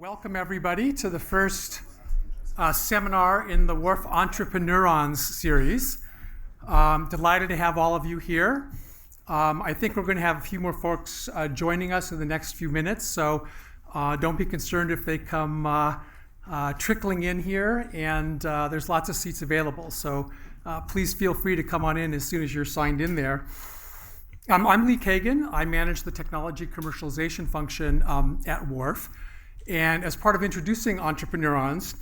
Welcome everybody to the first seminar in the WARF Entrepreneurons series. Delighted to have all of you here. I think we're going to have a few more folks joining us in the next few minutes, so don't be concerned if they come trickling in here, and there's lots of seats available, so please feel free to come on in as soon as you're signed in there. I'm Lee Kagan. I manage the technology commercialization function at WARF. And as part of introducing Entrepreneurons,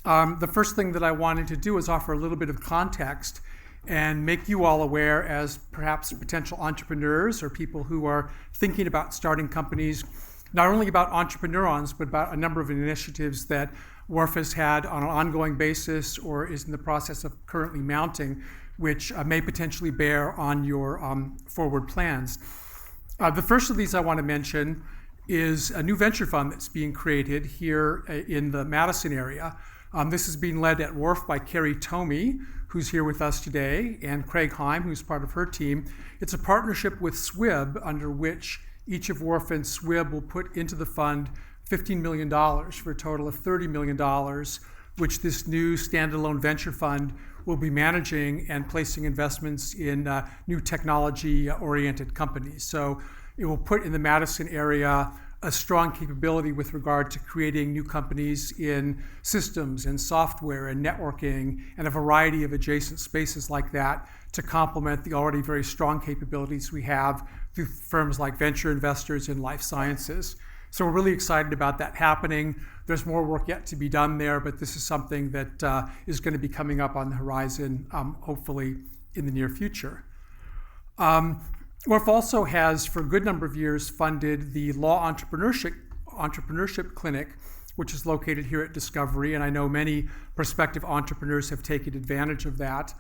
the first thing that I wanted to do is offer a little bit of context and make you all aware as perhaps potential entrepreneurs or people who are thinking about starting companies, not only about Entrepreneurons, but about a number of initiatives that WARF has had on an ongoing basis or is in the process of currently mounting, which may potentially bear on your forward plans. The first of these I want to mention is a new venture fund that's being created here in the Madison area. This is being led at WARF by Carrie Tomey, who's here with us today, and Craig Heim, who's part of her team. It's a partnership with SWIB, under which each of WARF and SWIB will put into the fund $15 million for a total of $30 million, which this new standalone venture fund will be managing and placing investments in new technology-oriented companies. So it will put in the Madison area a strong capability with regard to creating new companies in systems and software and networking and a variety of adjacent spaces like that to complement the already very strong capabilities we have through firms like venture investors in life sciences. So we're really excited about that happening. There's more work yet to be done there, but this is something that is going to be coming up on the horizon, hopefully in the near future. WARF also has, for a good number of years, funded the Law Entrepreneurship Clinic, which is located here at Discovery, and I know many prospective entrepreneurs have taken advantage of that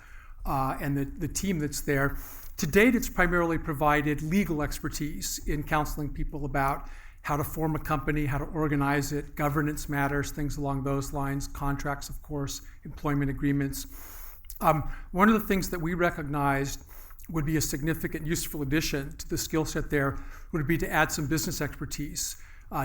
and the team that's there. To date, it's primarily provided legal expertise in counseling people about how to form a company, how to organize it, governance matters, things along those lines, contracts, of course, employment agreements. One of the things that we recognized would be a significant, useful addition to the skill set there would be to add some business expertise,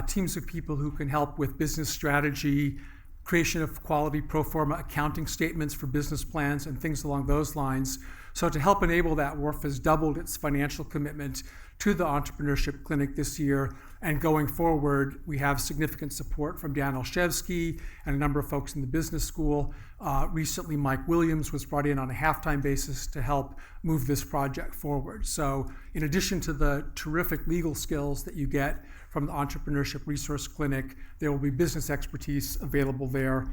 teams of people who can help with business strategy, creation of quality pro forma accounting statements for business plans and things along those lines. So to help enable that, WARF has doubled its financial commitment to the Entrepreneurship Clinic this year, and going forward, we have significant support from Dan Olszewski and a number of folks in the business school. Recently, Mike Williams was brought in on a half-time basis to help move this project forward. So in addition to the terrific legal skills that you get from the Entrepreneurship Resource Clinic, there will be business expertise available there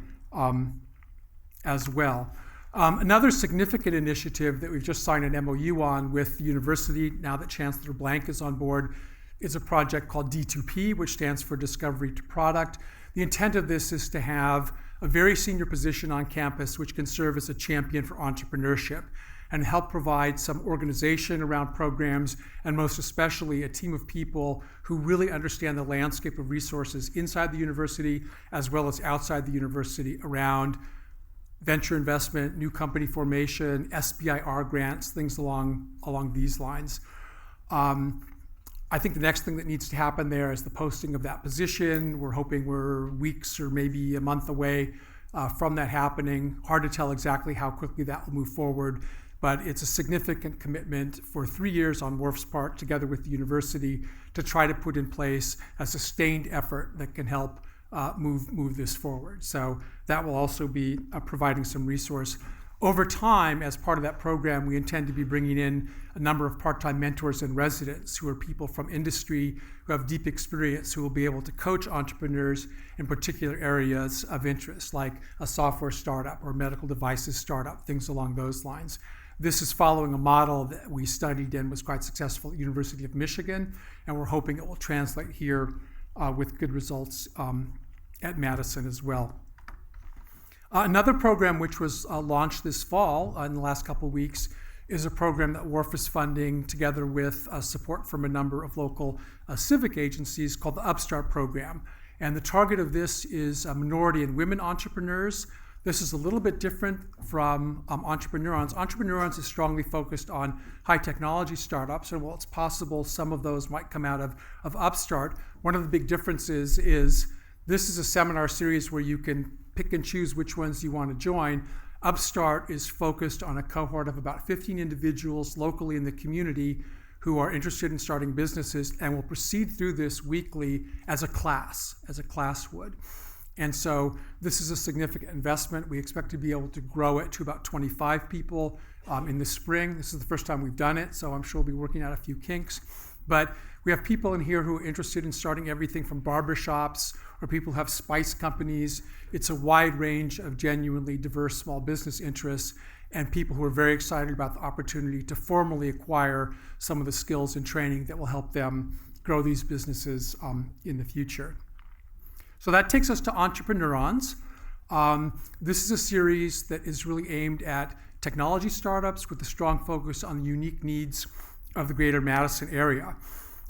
as well. Another significant initiative that we've just signed an MOU on with the university, now that Chancellor Blank is on board, is a project called D2P, which stands for Discovery to Product. The intent of this is to have a very senior position on campus which can serve as a champion for entrepreneurship and help provide some organization around programs, and most especially a team of people who really understand the landscape of resources inside the university as well as outside the university around venture investment, new company formation, SBIR grants, things along these lines. I think the next thing that needs to happen there is the posting of that position. We're hoping we're weeks or maybe a month away from that happening. Hard to tell exactly how quickly that will move forward, but it's a significant commitment for 3 years on WARF's part, together with the university, to try to put in place a sustained effort that can help move this forward. So that will also be providing some resource. Over time, as part of that program, we intend to be bringing in a number of part-time mentors and residents who are people from industry who have deep experience, who will be able to coach entrepreneurs in particular areas of interest, like a software startup or medical devices startup, things along those lines. This is following a model that we studied and was quite successful at the University of Michigan, and we're hoping it will translate here with good results at Madison as well. Another program which was launched this fall in the last couple of weeks is a program that WARF is funding together with support from a number of local civic agencies called the Upstart Program. And the target of this is minority and women entrepreneurs. This is a little bit different from Entrepreneurons. Entrepreneurons is strongly focused on high technology startups, and while it's possible some of those might come out of Upstart, one of the big differences is This is a seminar series where you can pick and choose which ones you want to join. Upstart is focused on a cohort of about 15 individuals locally in the community who are interested in starting businesses and will proceed through this weekly as a class would. And so this is a significant investment. We expect to be able to grow it to about 25 people in the spring. This is the first time we've done it, so I'm sure we'll be working out a few kinks. But we have people in here who are interested in starting everything from barbershops or people who have spice companies. It's a wide range of genuinely diverse small business interests and people who are very excited about the opportunity to formally acquire some of the skills and training that will help them grow these businesses in the future. So that takes us to Entrepreneurons. This is a series that is really aimed at technology startups with a strong focus on the unique needs of the greater Madison area.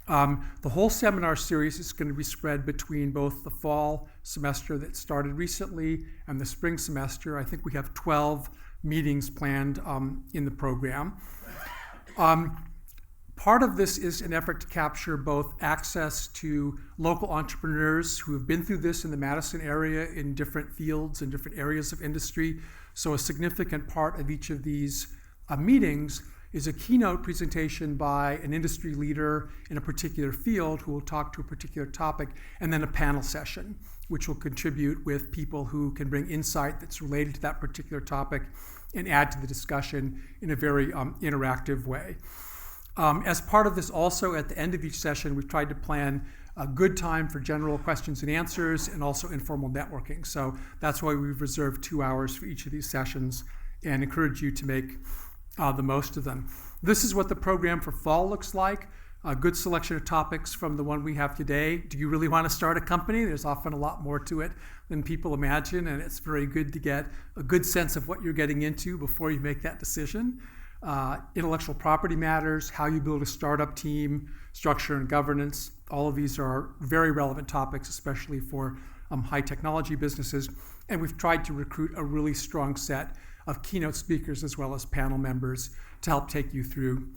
The whole seminar series is going to be spread between both the fall semester that started recently and the spring semester. I think we have 12 meetings planned in the program. Part of this is an effort to capture both access to local entrepreneurs who have been through this in the Madison area in different fields and different areas of industry. So a significant part of each of these meetings is a keynote presentation by an industry leader in a particular field who will talk to a particular topic, and then a panel session, which will contribute with people who can bring insight that's related to that particular topic and add to the discussion in a very interactive way. As part of this also, at the end of each session, we've tried to plan a good time for general questions and answers and also informal networking. So that's why we've reserved 2 hours for each of these sessions and encourage you to make the most of them. This is what the program for fall looks like. A good selection of topics from the one we have today. Do you really want to start a company? There's often a lot more to it than people imagine, and it's very good to get a good sense of what you're getting into before you make that decision. Intellectual property matters, how you build a startup team, structure and governance. All of these are very relevant topics, especially for high technology businesses. And we've tried to recruit a really strong set of keynote speakers as well as panel members to help take you through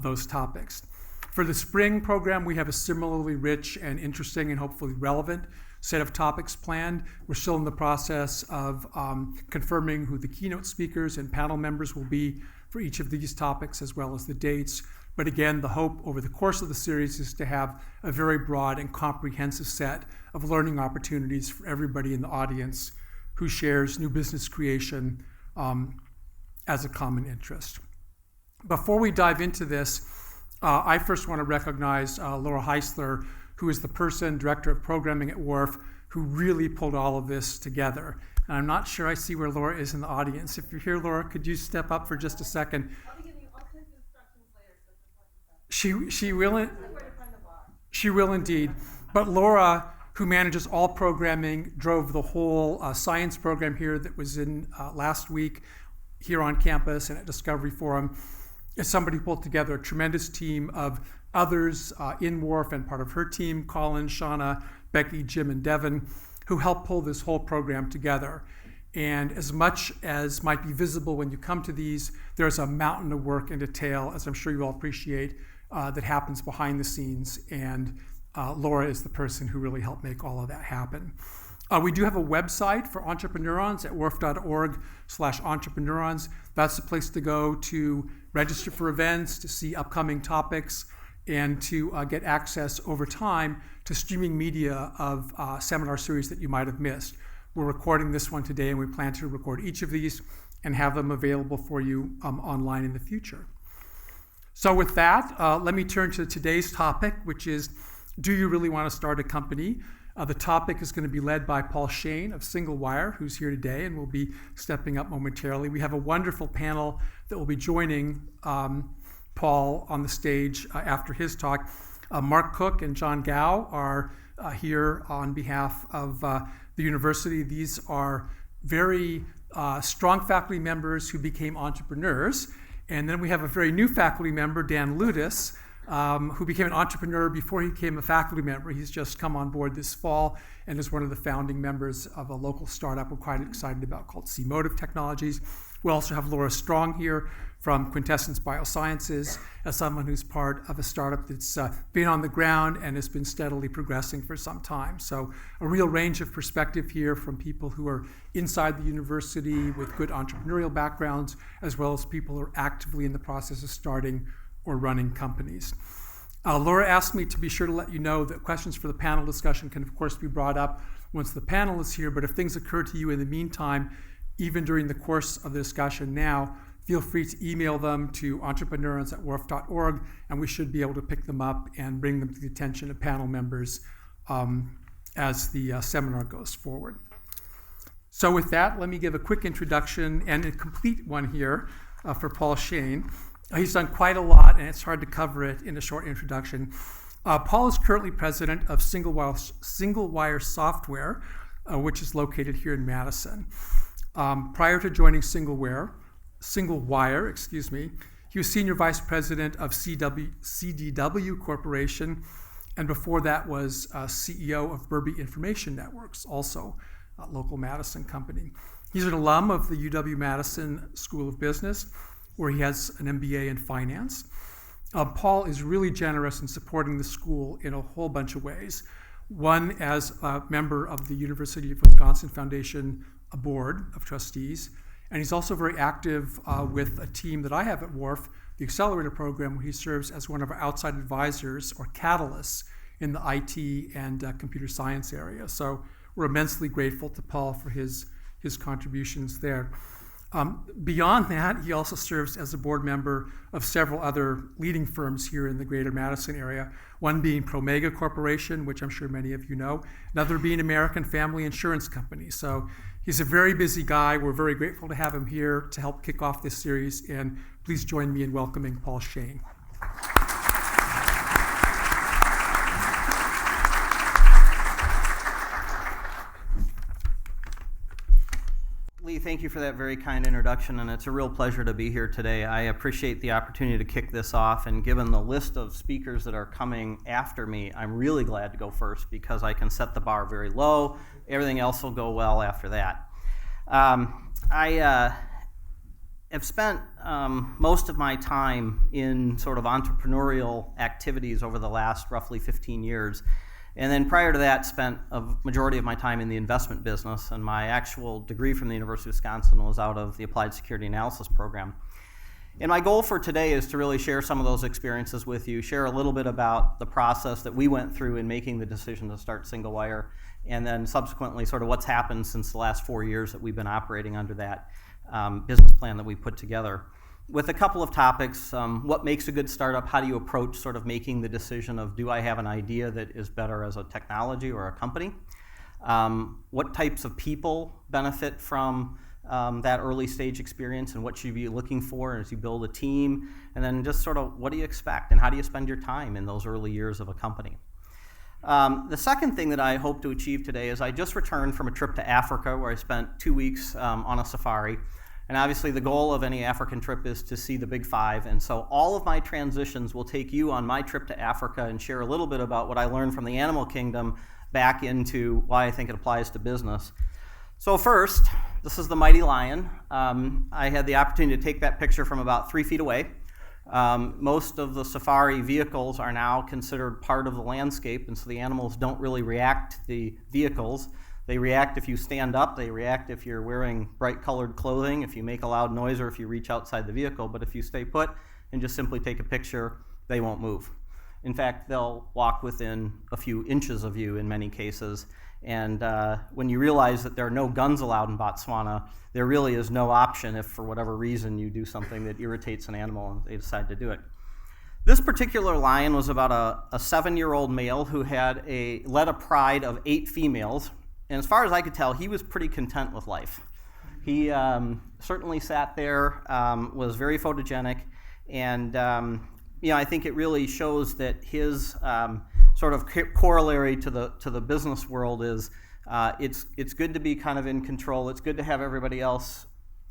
those topics. For the spring program, we have a similarly rich and interesting and hopefully relevant set of topics planned. We're still in the process of confirming who the keynote speakers and panel members will be for each of these topics, as well as the dates. But again, the hope over the course of the series is to have a very broad and comprehensive set of learning opportunities for everybody in the audience who shares new business creation as a common interest. Before we dive into this, I first want to recognize Laura Heisler, who is the director of programming at WARF, who really pulled all of this together. And I'm not sure I see where Laura is in the audience. If you're here, Laura, could you step up for just a second? I'll be giving you all kinds of instructions later, so just let me know. She will indeed. But Laura, who manages all programming, drove the whole science program here that was in last week here on campus and at Discovery Forum, is somebody who pulled together a tremendous team of others in WARF and part of her team, Colin, Shauna, Becky, Jim, and Devin, who helped pull this whole program together. And as much as might be visible when you come to these, there's a mountain of work and detail, as I'm sure you all appreciate, that happens behind the scenes. And Laura is the person who really helped make all of that happen. We do have a website for Entrepreneurons at warf.org/entrepreneurons. That's the place to go to register for events, to see upcoming topics, and to get access over time to streaming media of seminar series that you might have missed. We're recording this one today, and we plan to record each of these and have them available for you online in the future. So with that, let me turn to today's topic, which is, do you really want to start a company? The topic is going to be led by Paul Shain of Singlewire, who's here today and will be stepping up momentarily. We have a wonderful panel that will be joining Paul on the stage after his talk. Mark Cook and John Gao are here on behalf of the university. These are very strong faculty members who became entrepreneurs. And then we have a very new faculty member, Dan Ludis, who became an entrepreneur before he became a faculty member. He's just come on board this fall and is one of the founding members of a local startup we're quite excited about called C-Motive Technologies. We also have Laura Strong here from Quintessence Biosciences as someone who's part of a startup that's been on the ground and has been steadily progressing for some time. So a real range of perspective here from people who are inside the university with good entrepreneurial backgrounds, as well as people who are actively in the process of starting or running companies. Laura asked me to be sure to let you know that questions for the panel discussion can, of course, be brought up once the panel is here, but if things occur to you in the meantime, even during the course of the discussion now, feel free to email them to entrepreneurons@warf.org, and we should be able to pick them up and bring them to the attention of panel members as the seminar goes forward. So with that, let me give a quick introduction and a complete one here for Paul Shain. He's done quite a lot, and it's hard to cover it in a short introduction. Paul is currently president of Singlewire Software, which is located here in Madison. Prior to joining Singlewire, he was senior vice president of CDW Corporation, and before that was CEO of Berbee Information Networks, also a local Madison company. He's an alum of the UW-Madison School of Business, where he has an MBA in finance. Paul is really generous in supporting the school in a whole bunch of ways. One, as a member of the University of Wisconsin Foundation Board of Trustees, and he's also very active with a team that I have at WARF, the Accelerator Program, where he serves as one of our outside advisors or catalysts in the IT and computer science area. So we're immensely grateful to Paul for his contributions there. Beyond that, he also serves as a board member of several other leading firms here in the greater Madison area, one being Promega Corporation, which I'm sure many of you know, another being American Family Insurance Company. So he's a very busy guy. We're very grateful to have him here to help kick off this series, and please join me in welcoming Paul Shain. Lee, thank you for that very kind introduction, and it's a real pleasure to be here today. I appreciate the opportunity to kick this off, and given the list of speakers that are coming after me, I'm really glad to go first because I can set the bar very low. Everything else will go well after that. I have spent most of my time in sort of entrepreneurial activities over the last roughly 15 years. And then prior to that, spent a majority of my time in the investment business, and my actual degree from the University of Wisconsin was out of the Applied Security Analysis program. And my goal for today is to really share some of those experiences with you, share a little bit about the process that we went through in making the decision to start Singlewire, and then subsequently sort of what's happened since the last 4 years that we've been operating under that business plan that we put together. With a couple of topics, what makes a good startup, how do you approach sort of making the decision of do I have an idea that is better as a technology or a company? What types of people benefit from that early stage experience, and what should you be looking for as you build a team? And then just sort of what do you expect and how do you spend your time in those early years of a company? The second thing that I hope to achieve today is I just returned from a trip to Africa where I spent 2 weeks on a safari. And obviously the goal of any African trip is to see the big five. And so all of my transitions will take you on my trip to Africa and share a little bit about what I learned from the animal kingdom back into why I think it applies to business. So first, this is the mighty lion. I had the opportunity to take that picture from about 3 feet away. Most of the safari vehicles are now considered part of the landscape, and so the animals don't really react to the vehicles. They react if you stand up, they react if you're wearing bright colored clothing, if you make a loud noise, or if you reach outside the vehicle. But if you stay put and just simply take a picture, they won't move. In fact, they'll walk within a few inches of you in many cases. And when you realize that there are no guns allowed in Botswana, there really is no option if for whatever reason you do something that irritates an animal and they decide to do it. This particular lion was about a 7-year-old male who had led a pride of 8 females. And as far as I could tell, he was pretty content with life. He certainly sat there, was very photogenic, and I think it really shows that his sort of corollary to the business world is it's good to be kind of in control. It's good to have everybody else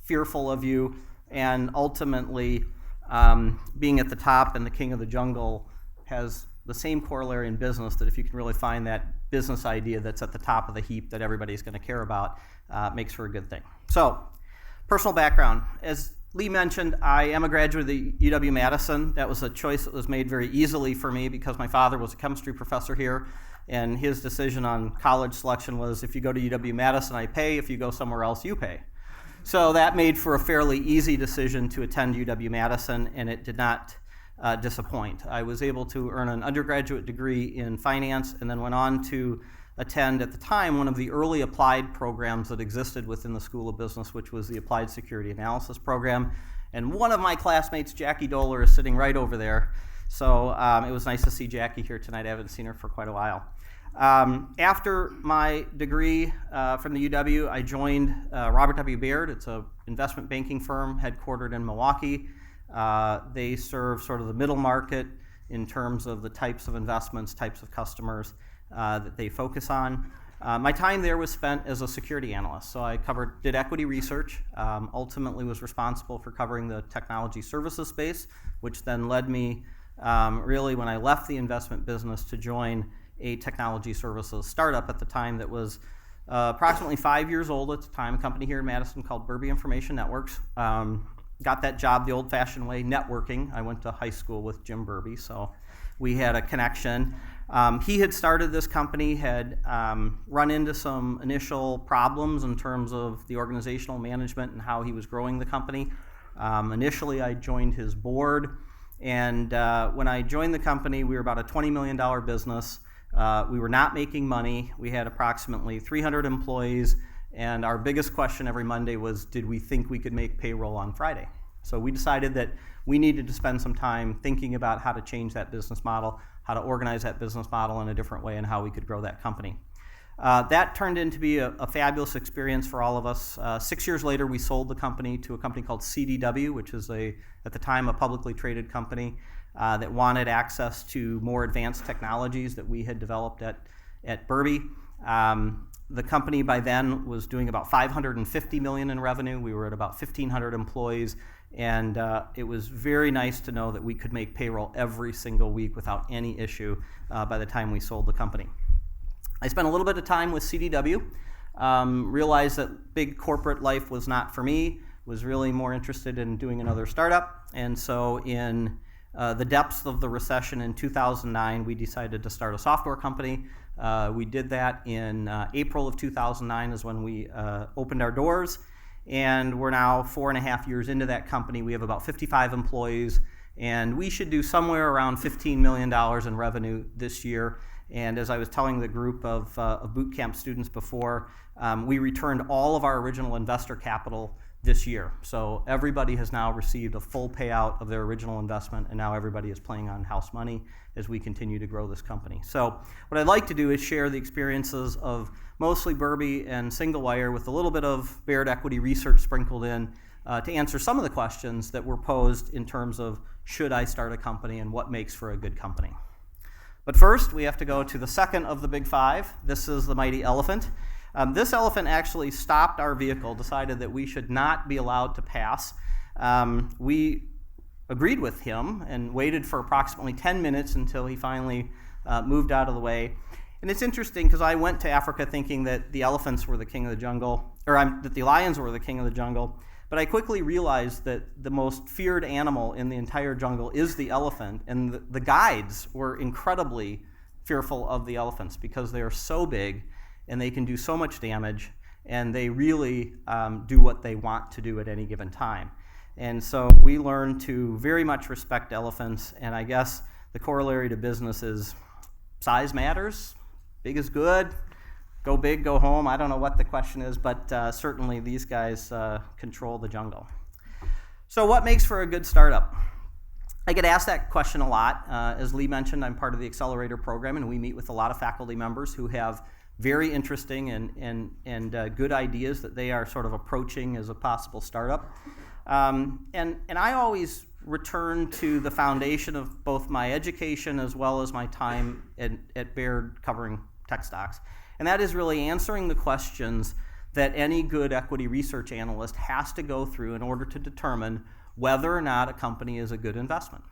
fearful of you, and ultimately being at the top and the king of the jungle has the same corollary in business, that if you can really find that business idea that's at the top of the heap that everybody's going to care about, makes for a good thing. So, personal background. As Lee mentioned, I am a graduate of the UW-Madison. That was a choice that was made very easily for me because my father was a chemistry professor here, and his decision on college selection was, if you go to UW-Madison, I pay. If you go somewhere else, you pay. So that made for a fairly easy decision to attend UW-Madison, and it did not disappoint. I was able to earn an undergraduate degree in finance and then went on to attend, at the time, one of the early applied programs that existed within the School of Business, which was the Applied Security Analysis program. And one of my classmates, Jackie Doler, is sitting right over there. So it was nice to see Jackie here tonight. I haven't seen her for quite a while. After my degree from the UW, I joined Robert W. Baird. It's an investment banking firm headquartered in Milwaukee. They serve sort of the middle market in terms of the types of investments, types of customers that they focus on. My time there was spent as a security analyst. So I did equity research, ultimately was responsible for covering the technology services space, which then led me really, when I left the investment business, to join a technology services startup at the time that was approximately 5 years old at the time, a company here in Madison called Berbee Information Networks. Got that job the old-fashioned way, networking. I went to high school with Jim Berbee, so we had a connection. He had started this company, had run into some initial problems in terms of the organizational management and how he was growing the company. Initially, I joined his board, and when I joined the company, we were about a $20 million business. We were not making money. We had approximately 300 employees, and our biggest question every Monday was, did we think we could make payroll on Friday? So we decided that we needed to spend some time thinking about how to change that business model, how to organize that business model in a different way, and how we could grow that company. That turned into be a fabulous experience for all of us. 6 years later, we sold the company to a company called CDW, which is at the time, a publicly traded company that wanted access to more advanced technologies that we had developed at Berbee. The company by then was doing about $550 million in revenue. We were at about 1,500 employees, and it was very nice to know that we could make payroll every single week without any issue by the time we sold the company. I spent a little bit of time with CDW, realized that big corporate life was not for me, was really more interested in doing another startup, and so in the depths of the recession in 2009, we decided to start a software company. We did that in April of 2009 is when we opened our doors, and we're now 4.5 years into that company. We have about 55 employees, and we should do somewhere around $15 million in revenue this year. And as I was telling the group of boot camp students before, we returned all of our original investor capital this year. So everybody has now received a full payout of their original investment, and now everybody is playing on house money as we continue to grow this company. So what I'd like to do is share the experiences of mostly Berbee and Singlewire with a little bit of Baird equity research sprinkled in to answer some of the questions that were posed in terms of should I start a company and what makes for a good company. But first, we have to go to the second of the big five. This is the mighty elephant. This elephant actually stopped our vehicle, decided that we should not be allowed to pass. We agreed with him and waited for approximately 10 minutes until he finally moved out of the way. And it's interesting because I went to Africa thinking that the elephants were the king of the jungle, or that the lions were the king of the jungle. But I quickly realized that the most feared animal in the entire jungle is the elephant, and the guides were incredibly fearful of the elephants because they are so big and they can do so much damage, and they really do what they want to do at any given time. And so we learned to very much respect elephants, and I guess the corollary to business is size matters, big is good, go big, go home. I don't know what the question is, but certainly these guys control the jungle. So what makes for a good startup? I get asked that question a lot. As Lee mentioned, I'm part of the Accelerator program, and we meet with a lot of faculty members who have very interesting and good ideas that they are sort of approaching as a possible startup. And I always return to the foundation of both my education as well as my time at Baird covering tech stocks. And that is really answering the questions that any good equity research analyst has to go through in order to determine whether or not a company is a good investment.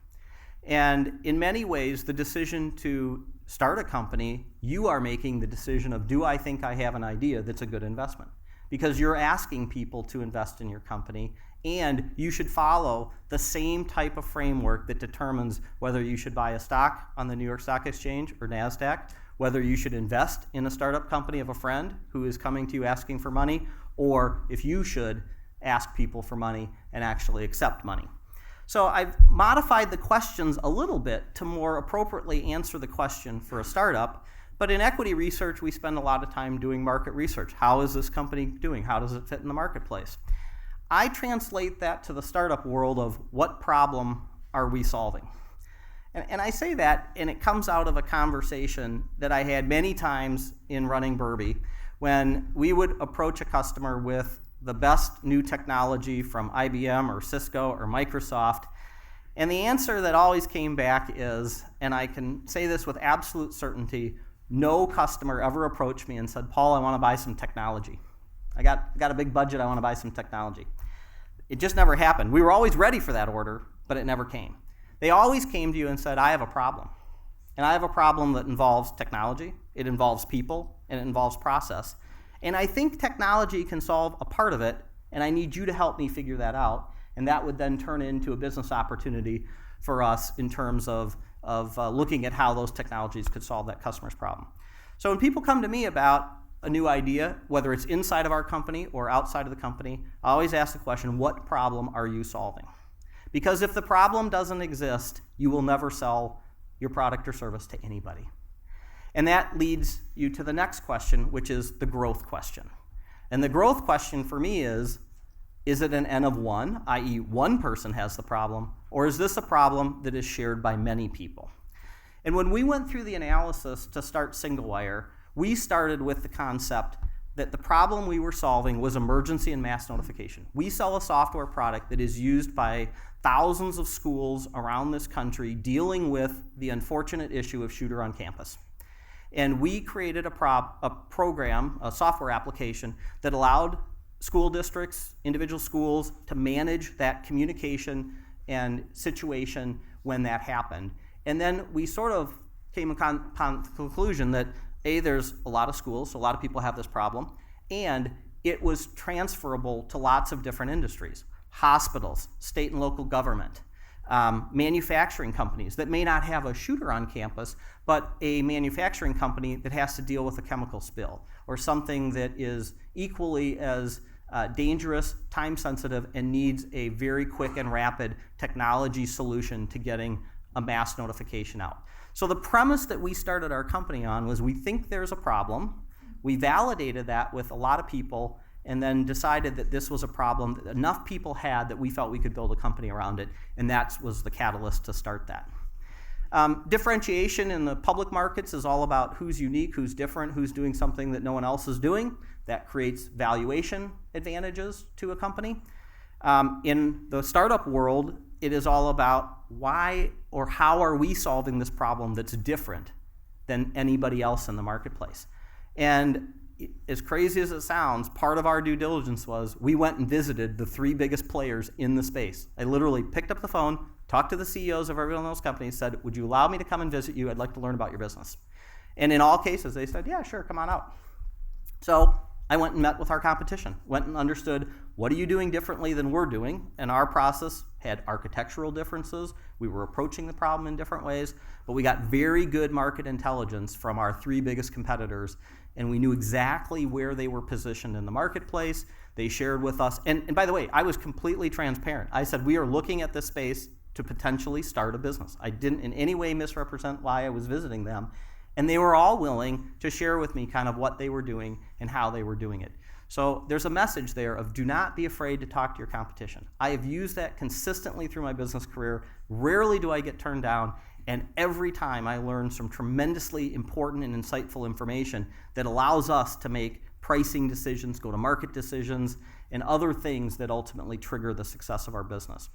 And in many ways, the decision to start a company, you are making the decision of, do I think I have an idea that's a good investment? Because you're asking people to invest in your company, and you should follow the same type of framework that determines whether you should buy a stock on the New York Stock Exchange or NASDAQ, whether you should invest in a startup company of a friend who is coming to you asking for money, or if you should ask people for money and actually accept money. So I've modified the questions a little bit to more appropriately answer the question for a startup. But in equity research, we spend a lot of time doing market research. How is this company doing? How does it fit in the marketplace? I translate that to the startup world of what problem are we solving? And I say that, and it comes out of a conversation that I had many times in running Berbee, when we would approach a customer with the best new technology from IBM or Cisco or Microsoft. And the answer that always came back is, and I can say this with absolute certainty, no customer ever approached me and said, Paul, I want to buy some technology. I got a big budget, I want to buy some technology. It just never happened. We were always ready for that order, but it never came. They always came to you and said, I have a problem. And I have a problem that involves technology, it involves people, and it involves process. And I think technology can solve a part of it, and I need you to help me figure that out. And that would then turn into a business opportunity for us in terms of looking at how those technologies could solve that customer's problem. So when people come to me about a new idea, whether it's inside of our company or outside of the company, I always ask the question, what problem are you solving? Because if the problem doesn't exist, you will never sell your product or service to anybody. And that leads you to the next question, which is the growth question. And the growth question for me is it an N of one, i.e. one person has the problem, or is this a problem that is shared by many people? And when we went through the analysis to start Singlewire, we started with the concept that the problem we were solving was emergency and mass notification. We sell a software product that is used by thousands of schools around this country dealing with the unfortunate issue of shooter on campus. And we created a program, a software application that allowed school districts, individual schools, to manage that communication and situation when that happened. And then we sort of came upon the conclusion that, A, there's a lot of schools, so a lot of people have this problem, and it was transferable to lots of different industries. Hospitals, state and local government, manufacturing companies that may not have a shooter on campus, but a manufacturing company that has to deal with a chemical spill or something that is equally as dangerous, time sensitive, and needs a very quick and rapid technology solution to getting a mass notification out. So the premise that we started our company on was we think there's a problem. We validated that with a lot of people and then decided that this was a problem that enough people had that we felt we could build a company around it, and that was the catalyst to start that. Differentiation in the public markets is all about who's unique, who's different, who's doing something that no one else is doing. That creates valuation advantages to a company. In the startup world, it is all about why or how are we solving this problem that's different than anybody else in the marketplace. And as crazy as it sounds, part of our due diligence was we went and visited the 3 biggest players in the space. I literally picked up the phone, talked to the CEOs of every one of those companies, said, would you allow me to come and visit you? I'd like to learn about your business. And in all cases, they said, yeah, sure, come on out. So I went and met with our competition, went and understood what are you doing differently than we're doing, and our process had architectural differences. We were approaching the problem in different ways, but we got very good market intelligence from our 3 biggest competitors, and we knew exactly where they were positioned in the marketplace. They shared with us, and by the way, I was completely transparent. I said, we are looking at this space to potentially start a business. I didn't in any way misrepresent why I was visiting them. And they were all willing to share with me kind of what they were doing and how they were doing it. So there's a message there of do not be afraid to talk to your competition. I have used that consistently through my business career. Rarely do I get turned down, and every time I learn some tremendously important and insightful information that allows us to make pricing decisions, go-to-market decisions, and other things that ultimately trigger the success of our business.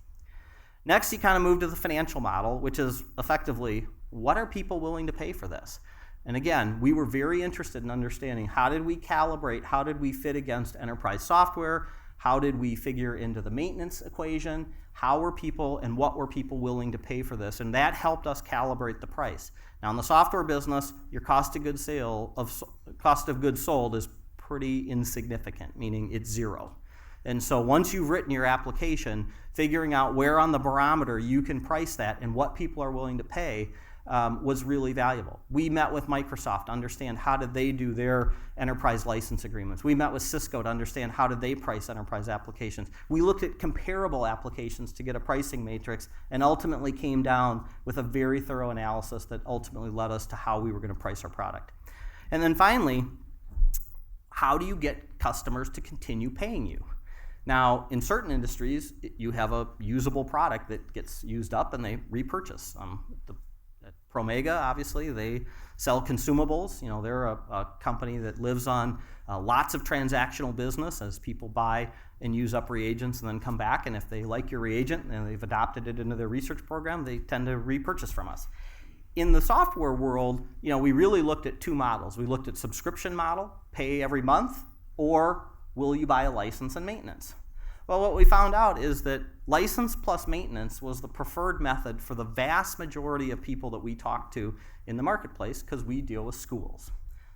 Next, you kind of move to the financial model, which is effectively, what are people willing to pay for this? And again, we were very interested in understanding how did we calibrate, how did we fit against enterprise software, How did we figure into the maintenance equation? How were people and what were people willing to pay for this? And that helped us calibrate the price. Now, in the software business, your cost of goods sold is pretty insignificant, meaning it's zero. And so once you've written your application, figuring out where on the barometer you can price that and what people are willing to pay was really valuable. We met with Microsoft to understand how did they do their enterprise license agreements. We met with Cisco to understand how did they price enterprise applications. We looked at comparable applications to get a pricing matrix and ultimately came down with a very thorough analysis that ultimately led us to how we were going to price our product. And then finally, how do you get customers to continue paying you? Now, in certain industries, you have a usable product that gets used up and they repurchase. Promega, obviously, they sell consumables. You know, they're a company that lives on lots of transactional business as people buy and use up reagents and then come back. And if they like your reagent and they've adopted it into their research program, they tend to repurchase from us. In the software world, you know, we really looked at two models. We looked at subscription model, pay every month, or will you buy a license and maintenance? Well, what we found out is that license plus maintenance was the preferred method for the vast majority of people that we talk to in the marketplace because we deal with schools.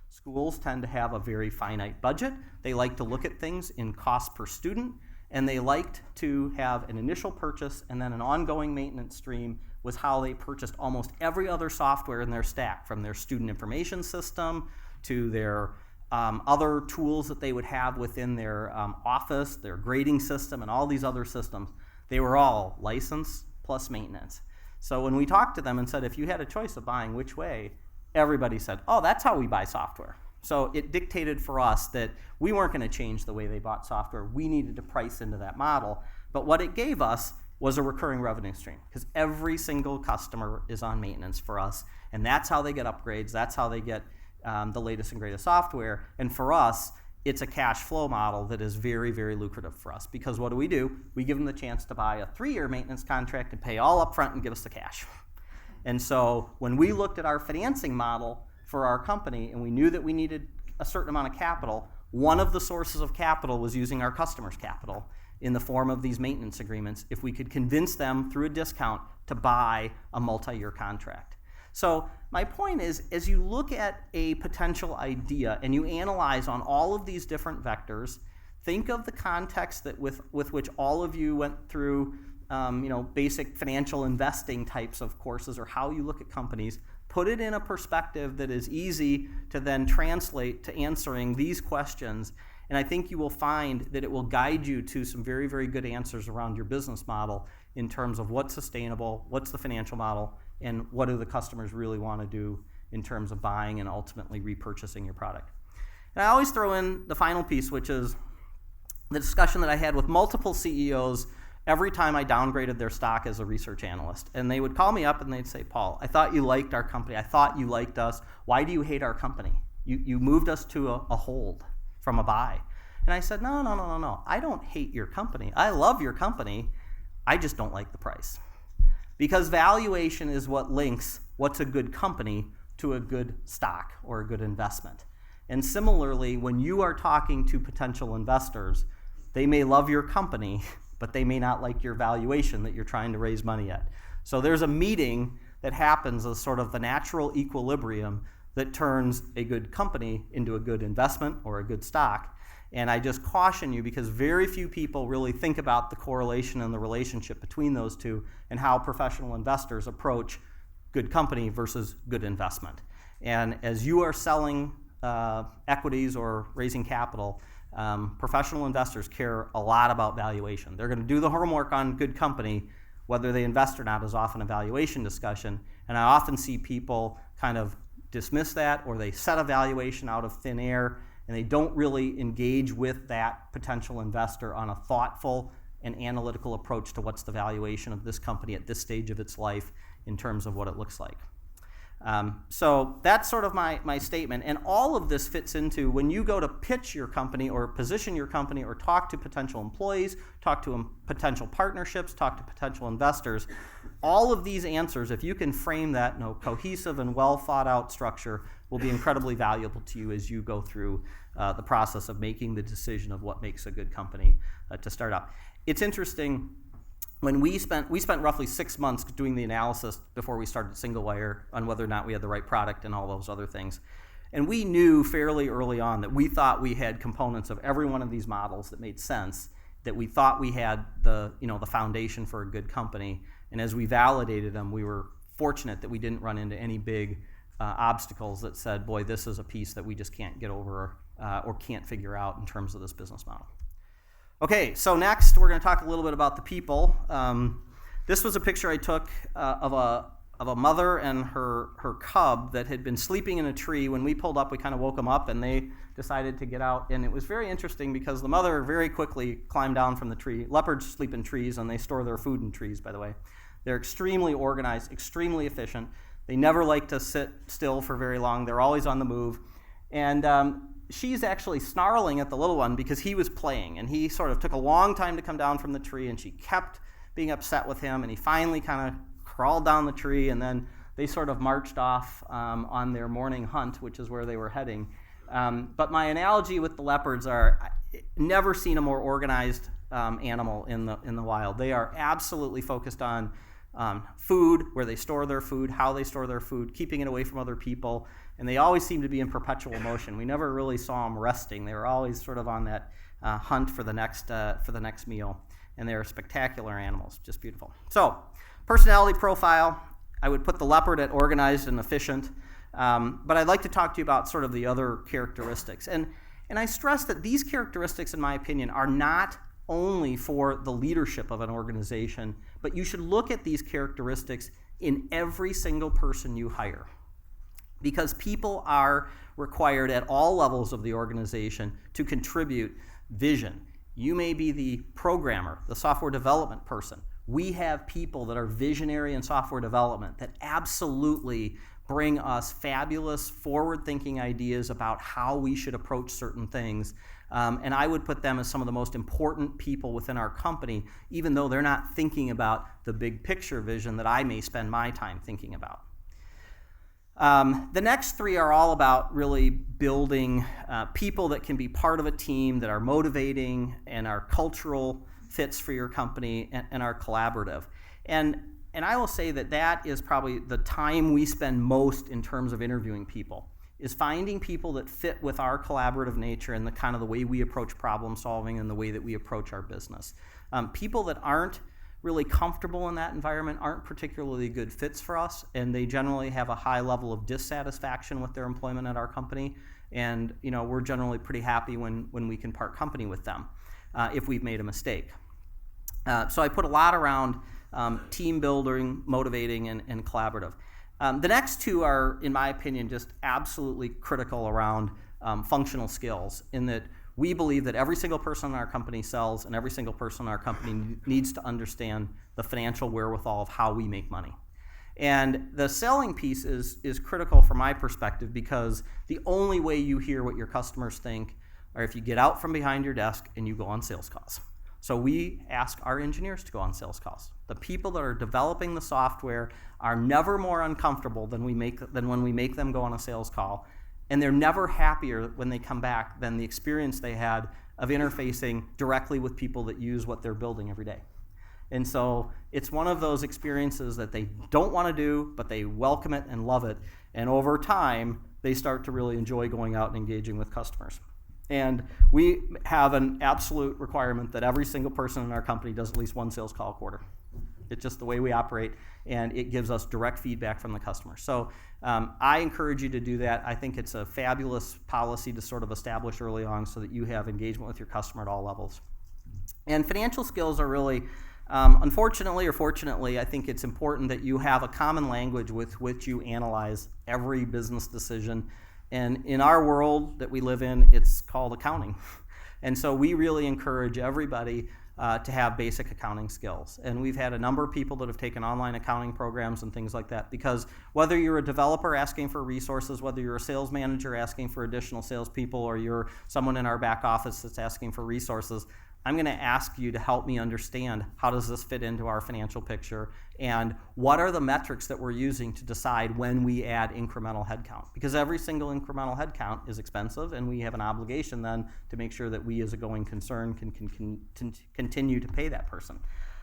Schools tend to have a very finite budget. They like to look at things in cost per student, and they liked to have an initial purchase and then an ongoing maintenance stream was how they purchased almost every other software in their stack, from their student information system to their other tools that they would have within their office, their grading system, and all these other systems. They were all license plus maintenance. So when we talked to them and said, if you had a choice of buying which way, everybody said, oh, that's how we buy software. So it dictated for us that we weren't going to change the way they bought software. We needed to price into that model. But what it gave us was a recurring revenue stream, because every single customer is on maintenance for us, and that's how they get upgrades. That's how they get the latest and greatest software. And for us, it's a cash flow model that is very, very lucrative for us, because what do? We give them the chance to buy a 3-year maintenance contract and pay all up front and give us the cash. And so when we looked at our financing model for our company and we knew that we needed a certain amount of capital, one of the sources of capital was using our customers' capital in the form of these maintenance agreements if we could convince them through a discount to buy a multi-year contract. So my point is, as you look at a potential idea and you analyze on all of these different vectors, think of the context that with which all of you went through basic financial investing types of courses, or how you look at companies. Put it in a perspective that is easy to then translate to answering these questions, and I think you will find that it will guide you to some very, very good answers around your business model in terms of what's sustainable, what's the financial model, and what do the customers really want to do in terms of buying and ultimately repurchasing your product. And I always throw in the final piece, which is the discussion that I had with multiple CEOs every time I downgraded their stock as a research analyst. And they would call me up and they'd say, Paul, I thought you liked our company. I thought you liked us. Why do you hate our company? You moved us to a hold from a buy. And I said, no. I don't hate your company. I love your company. I just don't like the price. Because valuation is what links what's a good company to a good stock or a good investment. And similarly, when you are talking to potential investors, they may love your company, but they may not like your valuation that you're trying to raise money at. So there's a meeting that happens as sort of the natural equilibrium that turns a good company into a good investment or a good stock. And I just caution you, because very few people really think about the correlation and the relationship between those two and how professional investors approach good company versus good investment. And as you are selling equities or raising capital, professional investors care a lot about valuation. They're going to do the homework on good company. Whether they invest or not is often a valuation discussion. And I often see people kind of dismiss that, or they set a valuation out of thin air, and they don't really engage with that potential investor on a thoughtful and analytical approach to what's the valuation of this company at this stage of its life in terms of what it looks like. So that's sort of my statement. And all of this fits into when you go to pitch your company or position your company or talk to potential employees, talk to potential partnerships, talk to potential investors. All of these answers, if you can frame that in a cohesive and well thought out structure, will be incredibly valuable to you as you go through the process of making the decision of what makes a good company to start up. It's interesting. When we spent roughly 6 months doing the analysis before we started Singlewire on whether or not we had the right product and all those other things. And we knew fairly early on that we thought we had components of every one of these models that made sense, that we thought we had the foundation for a good company. And as we validated them, we were fortunate that we didn't run into any big obstacles that said, boy, this is a piece that we just can't get over or can't figure out in terms of this business model. Okay, so next we're going to talk a little bit about the people. This was a picture I took of a mother and her cub that had been sleeping in a tree. When we pulled up, we kind of woke them up, and they decided to get out. And it was very interesting because the mother very quickly climbed down from the tree. Leopards sleep in trees, and they store their food in trees, by the way. They're extremely organized, extremely efficient. They never like to sit still for very long. They're always on the move. And she's actually snarling at the little one because he was playing, and he sort of took a long time to come down from the tree, and she kept being upset with him, and he finally kind of crawled down the tree, and then they sort of marched off on their morning hunt, which is where they were heading. But my analogy with the leopards are, never seen a more organized animal in the wild. They are absolutely focused on food, where they store their food, how they store their food, keeping it away from other people, and they always seem to be in perpetual motion. We never really saw them resting. They were always sort of on that hunt for the next meal, and they are spectacular animals, just beautiful. So, personality profile, I would put the leopard at organized and efficient, but I'd like to talk to you about sort of the other characteristics. And I stress that these characteristics, in my opinion, are not only for the leadership of an organization, but you should look at these characteristics in every single person you hire. Because people are required at all levels of the organization to contribute vision. You may be the programmer, the software development person. We have people that are visionary in software development that absolutely bring us fabulous forward-thinking ideas about how we should approach certain things. And I would put them as some of the most important people within our company, even though they're not thinking about the big picture vision that I may spend my time thinking about. The next three are all about really building people that can be part of a team, that are motivating and are cultural fits for your company and are collaborative. And I will say that is probably the time we spend most in terms of interviewing people, is finding people that fit with our collaborative nature and the kind of the way we approach problem solving and the way that we approach our business. People that aren't really comfortable in that environment aren't particularly good fits for us, and they generally have a high level of dissatisfaction with their employment at our company. And we're generally pretty happy when we can part company with them if we've made a mistake. So I put a lot around team building, motivating, and collaborative. The next two are, in my opinion, just absolutely critical around functional skills, in that we believe that every single person in our company sells, and every single person in our company needs to understand the financial wherewithal of how we make money. And the selling piece is critical from my perspective, because the only way you hear what your customers think are if you get out from behind your desk and you go on sales calls. So we ask our engineers to go on sales calls. The people that are developing the software are never more uncomfortable than when we make them go on a sales call. And they're never happier when they come back than the experience they had of interfacing directly with people that use what they're building every day. And so it's one of those experiences that they don't want to do, but they welcome it and love it. And over time, they start to really enjoy going out and engaging with customers. And we have an absolute requirement that every single person in our company does at least one sales call a quarter. It's just the way we operate, and it gives us direct feedback from the customer. So I encourage you to do that. I think it's a fabulous policy to sort of establish early on so that you have engagement with your customer at all levels. And financial skills are really, unfortunately or fortunately, I think it's important that you have a common language with which you analyze every business decision. And in our world that we live in, it's called accounting. And so we really encourage everybody to have basic accounting skills. And we've had a number of people that have taken online accounting programs and things like that, because whether you're a developer asking for resources, whether you're a sales manager asking for additional salespeople, or you're someone in our back office that's asking for resources, I'm going to ask you to help me understand how does this fit into our financial picture, and what are the metrics that we're using to decide when we add incremental headcount. Because every single incremental headcount is expensive, and we have an obligation then to make sure that we as a going concern can continue to pay that person.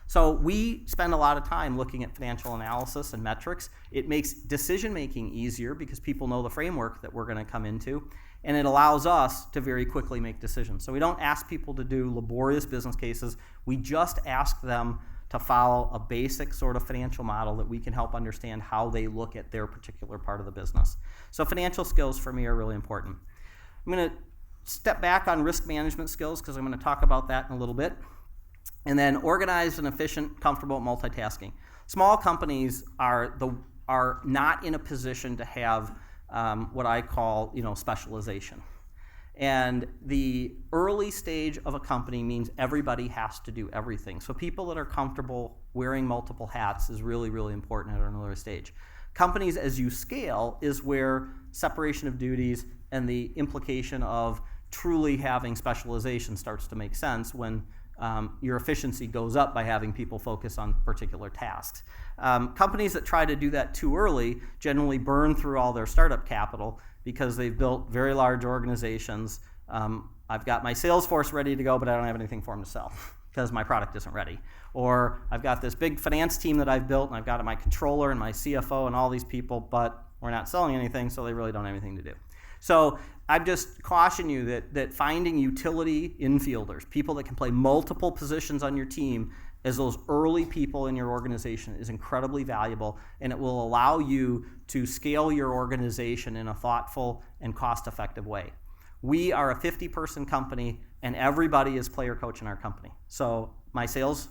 So we spend a lot of time looking at financial analysis and metrics. It makes decision making easier because people know the framework that we're going to come into, and it allows us to very quickly make decisions. So we don't ask people to do laborious business cases. We just ask them to follow a basic sort of financial model that we can help understand how they look at their particular part of the business. So financial skills for me are really important. I'm going to step back on risk management skills because I'm going to talk about that in a little bit. And then organized and efficient, comfortable at multitasking. Small companies are not in a position to have what I call, specialization. And the early stage of a company means everybody has to do everything. So people that are comfortable wearing multiple hats is really, really important at an early stage. Companies, as you scale, is where separation of duties and the implication of truly having specialization starts to make sense when your efficiency goes up by having people focus on particular tasks. Companies that try to do that too early generally burn through all their startup capital because they've built very large organizations. I've got my sales force ready to go, but I don't have anything for them to sell because my product isn't ready. Or I've got this big finance team that I've built, and I've got my controller and my CFO and all these people, but we're not selling anything, so they really don't have anything to do. So I just caution you that finding utility infielders, people that can play multiple positions on your team as those early people in your organization is incredibly valuable, and it will allow you to scale your organization in a thoughtful and cost-effective way. We are a 50-person company, and everybody is player coach in our company. So my sales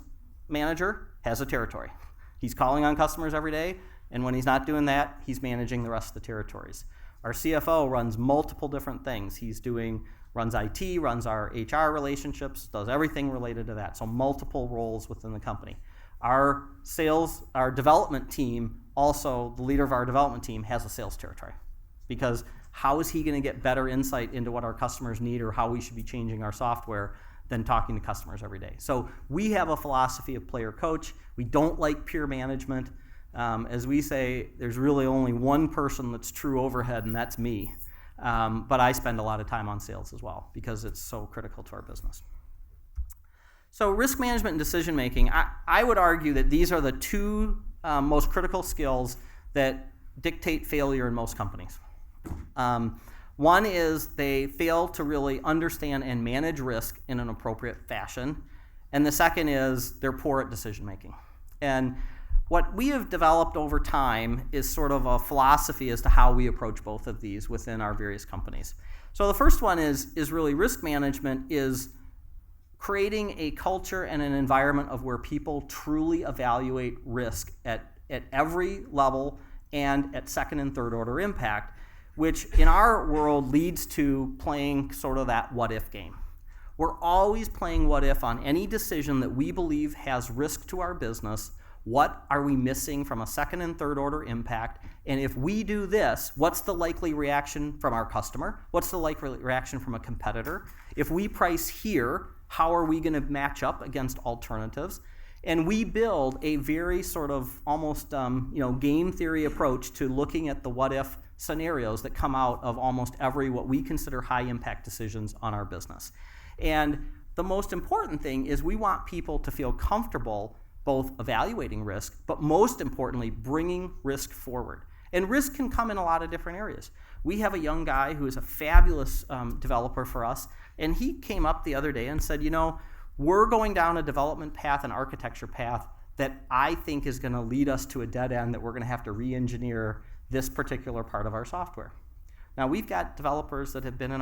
manager has a territory. He's calling on customers every day, and when he's not doing that, he's managing the rest of the territories. Our CFO runs multiple different things. He runs IT, runs our HR relationships, does everything related to that. So multiple roles within the company. Our development team, also the leader of our development team, has a sales territory. Because how is he going to get better insight into what our customers need or how we should be changing our software than talking to customers every day? So we have a philosophy of player coach. We don't like peer management. As we say, there's really only one person that's true overhead, and that's me. But I spend a lot of time on sales as well because it's so critical to our business. So risk management and decision making, I would argue that these are the two most critical skills that dictate failure in most companies. One is they fail to really understand and manage risk in an appropriate fashion. And the second is they're poor at decision making. And what we have developed over time is sort of a philosophy as to how we approach both of these within our various companies. So the first one is really risk management is creating a culture and an environment of where people truly evaluate risk at every level and at second and third order impact, which in our world leads to playing sort of that what if game. We're always playing what if on any decision that we believe has risk to our business. What are we missing from a second and third order impact? And if we do this, what's the likely reaction from our customer? What's the likely reaction from a competitor? If we price here, how are we going to match up against alternatives? And we build a very sort of almost game theory approach to looking at the what if scenarios that come out of almost every what we consider high impact decisions on our business. And the most important thing is we want people to feel comfortable both evaluating risk, but most importantly, bringing risk forward. And risk can come in a lot of different areas. We have a young guy who is a fabulous developer for us, and he came up the other day and said, we're going down a development path, an architecture path that I think is going to lead us to a dead end that we're going to have to re-engineer this particular part of our software. Now, we've got developers that have been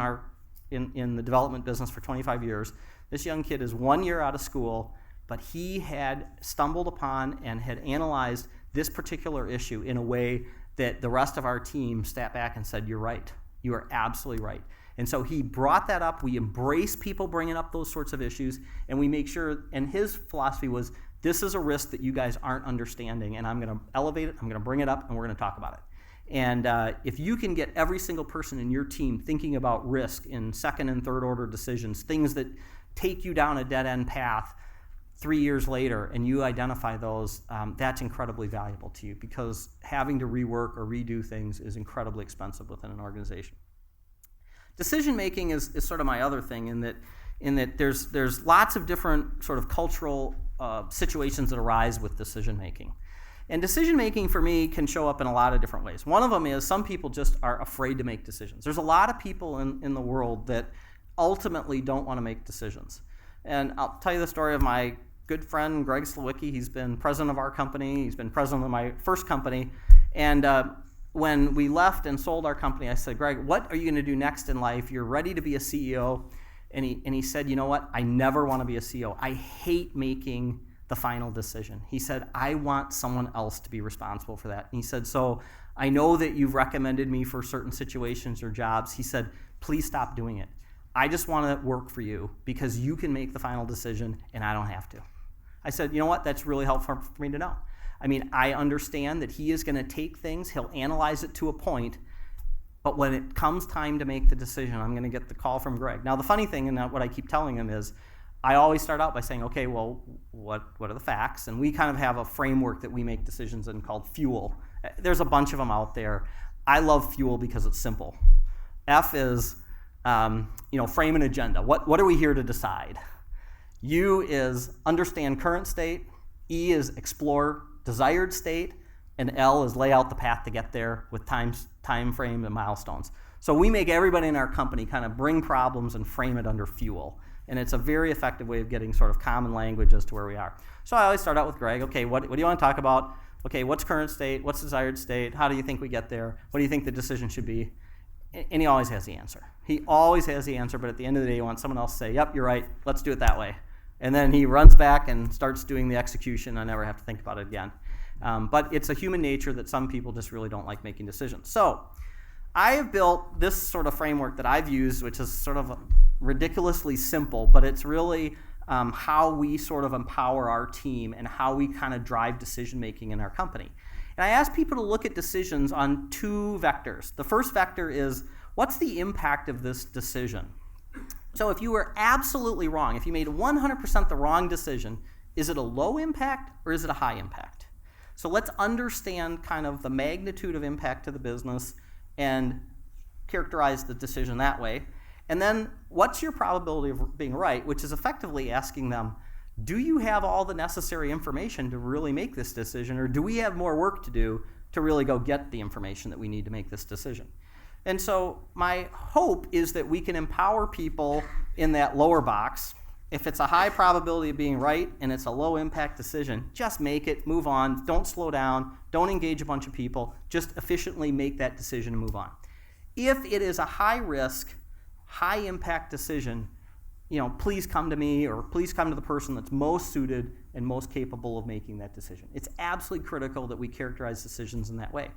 in the development business for 25 years. This young kid is 1 year out of school, but he had stumbled upon and had analyzed this particular issue in a way that the rest of our team sat back and said, you're right. You are absolutely right. And so he brought that up. We embrace people bringing up those sorts of issues, and we make sure, and his philosophy was, this is a risk that you guys aren't understanding, and I'm going to elevate it, I'm going to bring it up, and we're going to talk about it. And if you can get every single person in your team thinking about risk in second and third order decisions, things that take you down a dead-end path 3 years later, and you identify those, that's incredibly valuable to you, because having to rework or redo things is incredibly expensive within an organization. Decision making is sort of my other thing, in that there's lots of different sort of cultural situations that arise with decision making. And decision making for me can show up in a lot of different ways. One of them is some people just are afraid to make decisions. There's a lot of people in the world that ultimately don't want to make decisions. And I'll tell you the story of my good friend Greg Slowicki. He's been president of our company. He's been president of my first company. And when we left and sold our company, I said, Greg, what are you going to do next in life? You're ready to be a CEO. And he said, you know what? I never want to be a CEO. I hate making the final decision. He said, I want someone else to be responsible for that. And he said, so I know that you've recommended me for certain situations or jobs. He said, please stop doing it. I just want to work for you because you can make the final decision and I don't have to. I said, you know what? That's really helpful for me to know. I mean, I understand that he is going to take things, he'll analyze it to a point, but when it comes time to make the decision, I'm going to get the call from Greg. Now, the funny thing, and what I keep telling him, is I always start out by saying, okay, well, what are the facts? And we kind of have a framework that we make decisions in called FUEL. There's a bunch of them out there. I love FUEL because it's simple. F is, frame an agenda. What are we here to decide? U is understand current state. E is explore desired state. And L is lay out the path to get there with time frame and milestones. So we make everybody in our company kind of bring problems and frame it under FUEL. And it's a very effective way of getting sort of common language as to where we are. So I always start out with Greg. Okay, what do you want to talk about? Okay, what's current state? What's desired state? How do you think we get there? What do you think the decision should be? And he always has the answer. He always has the answer, but at the end of the day, he wants someone else to say, yep, you're right, let's do it that way. And then he runs back and starts doing the execution. I never have to think about it again. But it's a human nature that some people just really don't like making decisions. So I have built this sort of framework that I've used, which is sort of ridiculously simple, but it's really how we sort of empower our team and how we kind of drive decision making in our company. And I ask people to look at decisions on two vectors. The first vector is, what's the impact of this decision? So if you were absolutely wrong, if you made 100% the wrong decision, is it a low impact or is it a high impact? So let's understand kind of the magnitude of impact to the business and characterize the decision that way. And then what's your probability of being right, which is effectively asking them, do you have all the necessary information to really make this decision, or do we have more work to do to really go get the information that we need to make this decision? And so my hope is that we can empower people in that lower box. If it's a high probability of being right and it's a low impact decision, just make it, move on, don't slow down, don't engage a bunch of people, just efficiently make that decision and move on. If it is a high risk, high impact decision, please come to me, or please come to the person that's most suited and most capable of making that decision. It's absolutely critical that we characterize decisions in that way.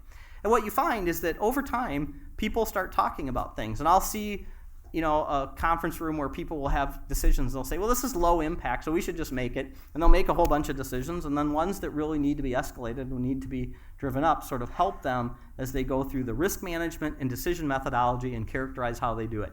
And what you find is that over time, people start talking about things. And I'll see, a conference room where people will have decisions. They'll say, well, this is low impact, so we should just make it. And they'll make a whole bunch of decisions. And then ones that really need to be escalated and need to be driven up sort of help them as they go through the risk management and decision methodology and characterize how they do it.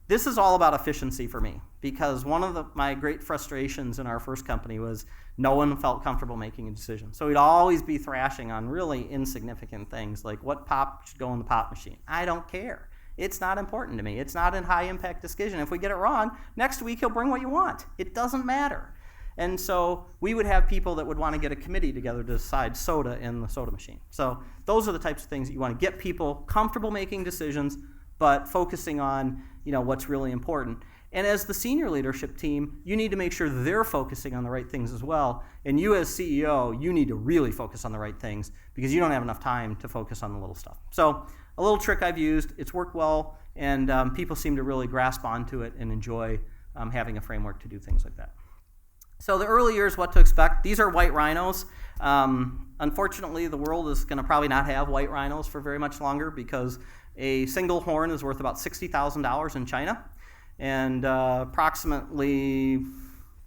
This is all about efficiency for me, because one of my great frustrations in our first company was no one felt comfortable making a decision. So we'd always be thrashing on really insignificant things like what pop should go in the pop machine. I don't care. It's not important to me. It's not a high impact decision. If we get it wrong, next week he'll bring what you want. It doesn't matter. And so we would have people that would want to get a committee together to decide soda in the soda machine. So those are the types of things that you want to get people comfortable making decisions, but focusing on what's really important. And as the senior leadership team, you need to make sure they're focusing on the right things as well. And you as CEO, you need to really focus on the right things because you don't have enough time to focus on the little stuff. So a little trick I've used, it's worked well, and people seem to really grasp onto it and enjoy having a framework to do things like that. So the early years, what to expect. These are white rhinos. Unfortunately, the world is going to probably not have white rhinos for very much longer because a single horn is worth about $60,000 in China, and approximately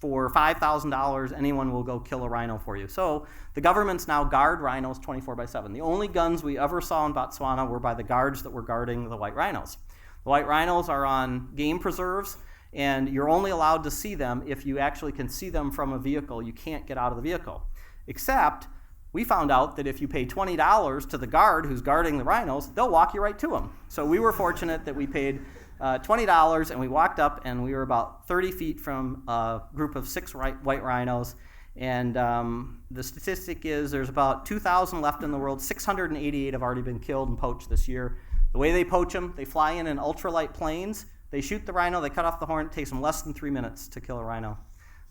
for $5,000, anyone will go kill a rhino for you. So the governments now guard rhinos 24/7. The only guns we ever saw in Botswana were by the guards that were guarding the white rhinos. The white rhinos are on game preserves, and you're only allowed to see them if you actually can see them from a vehicle. You can't get out of the vehicle. Except we found out that if you pay $20 to the guard who's guarding the rhinos, they'll walk you right to them. So we were fortunate that we paid $20 and we walked up, and we were about 30 feet from a group of 6 white rhinos. And the statistic is there's about 2,000 left in the world. 688 have already been killed and poached this year. The way they poach them, they fly in ultralight planes. They shoot the rhino, they cut off the horn. It takes them less than 3 minutes to kill a rhino,